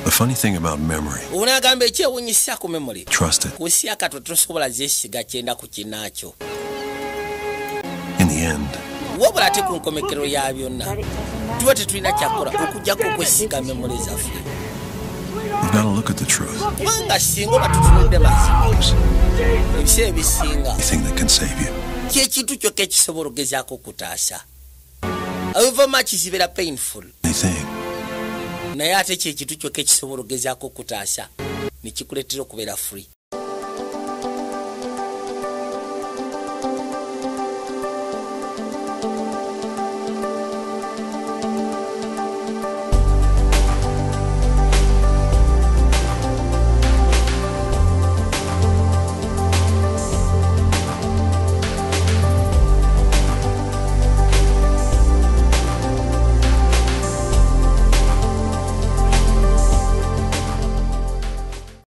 The funny thing about memory, unagamba ekyewunyisa ku memory, trust it. kusi akato tosobola zesiga kyenda ku kinakyo. In the end, wabula ate ku nkomekero ya byonna tuba tetulina kyakola okujjako okwesiga memory zaffe. you've got to look at the truth. kubanga singa oba tutunudde mazima ebiseera ebisinga The thing that can save you. kyekintu kyokka ekisobola ogezaako okutaasa. However much zibeera painful, Anything. naye ate kyekintu kyokka ekisobola ogezaako okutaasa ne kikuleetera okubeera free.